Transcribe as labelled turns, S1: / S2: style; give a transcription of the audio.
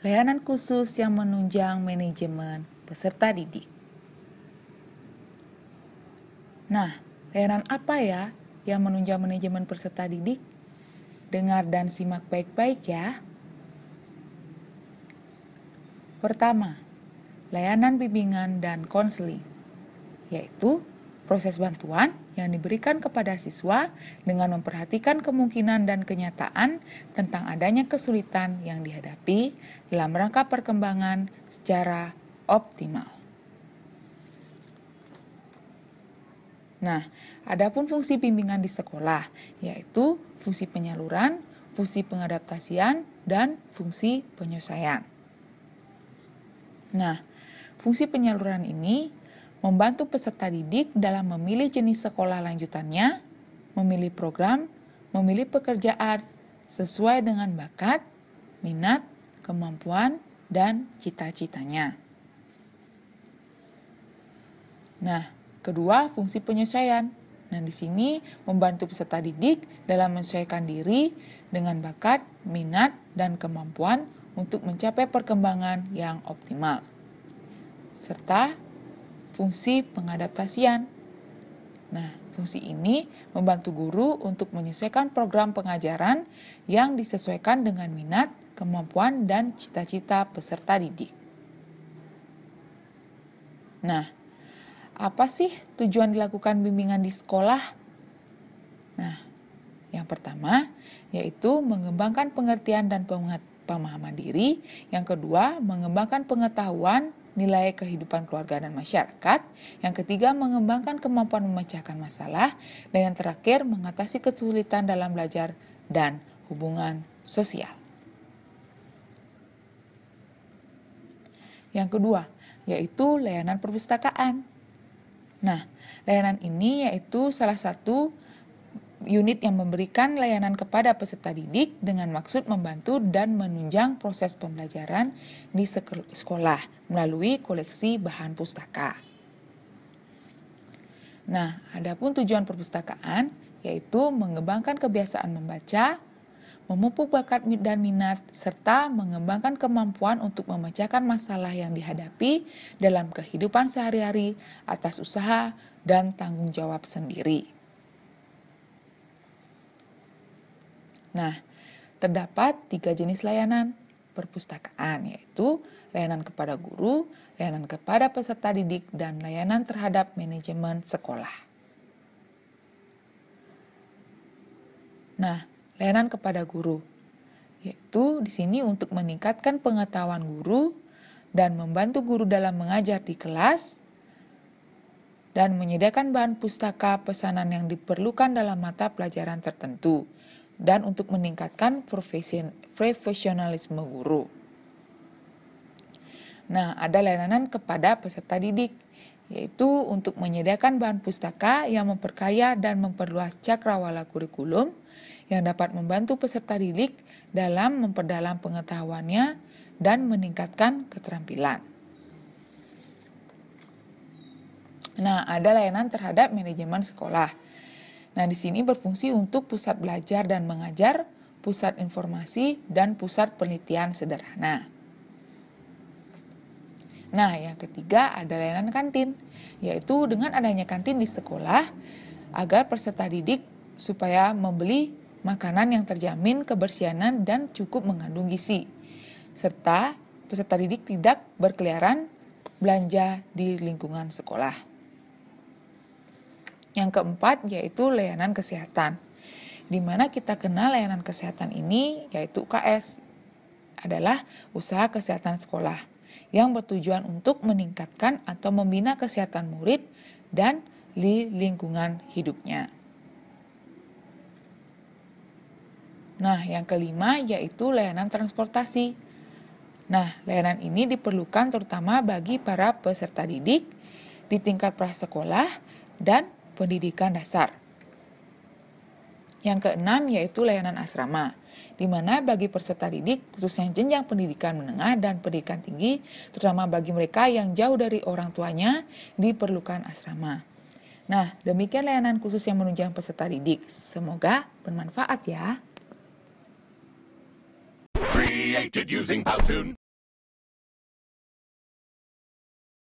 S1: Layanan khusus yang menunjang manajemen peserta didik. Nah, layanan apa ya yang menunjang manajemen peserta didik? Dengar dan simak baik-baik ya. Pertama, layanan bimbingan dan konseling, yaitu proses bantuan yang diberikan kepada siswa dengan memperhatikan kemungkinan dan kenyataan tentang adanya kesulitan yang dihadapi dalam rangka perkembangan secara optimal. Nah, adapun fungsi bimbingan di sekolah, yaitu fungsi penyaluran, fungsi pengadaptasian, dan fungsi penyesuaian. Nah, fungsi penyaluran ini membantu peserta didik dalam memilih jenis sekolah lanjutannya, memilih program, memilih pekerjaan sesuai dengan bakat, minat, kemampuan, dan cita-citanya. Nah, kedua, fungsi penyesuaian. Nah, di sini membantu peserta didik dalam menyesuaikan diri dengan bakat, minat, dan kemampuan untuk mencapai perkembangan yang optimal. Serta fungsi pengadaptasian. Nah, fungsi ini membantu guru untuk menyesuaikan program pengajaran yang disesuaikan dengan minat, kemampuan, dan cita-cita peserta didik. Nah, apa sih tujuan dilakukan bimbingan di sekolah? Nah, yang pertama yaitu mengembangkan pengertian dan pemahaman diri. Yang kedua, mengembangkan pengetahuan, nilai kehidupan keluarga dan masyarakat. Yang ketiga, mengembangkan kemampuan memecahkan masalah. Dan yang terakhir, mengatasi kesulitan dalam belajar dan hubungan sosial. Yang kedua, yaitu layanan perpustakaan. Nah, layanan ini yaitu salah satu unit yang memberikan layanan kepada peserta didik dengan maksud membantu dan menunjang proses pembelajaran di sekolah melalui koleksi bahan pustaka. Nah, adapun tujuan perpustakaan yaitu mengembangkan kebiasaan membaca, memupuk bakat dan minat, serta mengembangkan kemampuan untuk memecahkan masalah yang dihadapi dalam kehidupan sehari-hari atas usaha dan tanggung jawab sendiri. Nah, terdapat 3 jenis layanan perpustakaan, yaitu layanan kepada guru, layanan kepada peserta didik, dan layanan terhadap manajemen sekolah. Nah, layanan kepada guru, yaitu di sini untuk meningkatkan pengetahuan guru dan membantu guru dalam mengajar di kelas dan menyediakan bahan pustaka pesanan yang diperlukan dalam mata pelajaran tertentu dan untuk meningkatkan profesionalisme guru. Nah, ada layanan kepada peserta didik, yaitu untuk menyediakan bahan pustaka yang memperkaya dan memperluas cakrawala kurikulum yang dapat membantu peserta didik dalam memperdalam pengetahuannya dan meningkatkan keterampilan. Nah, ada layanan terhadap manajemen sekolah. Nah, di sini berfungsi untuk pusat belajar dan mengajar, pusat informasi, dan pusat penelitian sederhana. Nah, yang ketiga ada layanan kantin, yaitu dengan adanya kantin di sekolah agar peserta didik supaya membeli makanan yang terjamin kebersihan dan cukup mengandung gizi, serta peserta didik tidak berkeliaran belanja di lingkungan sekolah. Yang keempat yaitu layanan kesehatan, di mana kita kenal layanan kesehatan ini yaitu UKS, adalah usaha kesehatan sekolah yang bertujuan untuk meningkatkan atau membina kesehatan murid dan di lingkungan hidupnya. Nah, yang kelima yaitu layanan transportasi. Nah, layanan ini diperlukan terutama bagi para peserta didik di tingkat prasekolah dan pendidikan dasar. Yang keenam yaitu layanan asrama, di mana bagi peserta didik khususnya jenjang pendidikan menengah dan pendidikan tinggi, terutama bagi mereka yang jauh dari orang tuanya, diperlukan asrama. Nah, demikian layanan khusus yang menunjang peserta didik. Semoga bermanfaat ya. Created using Powtoon.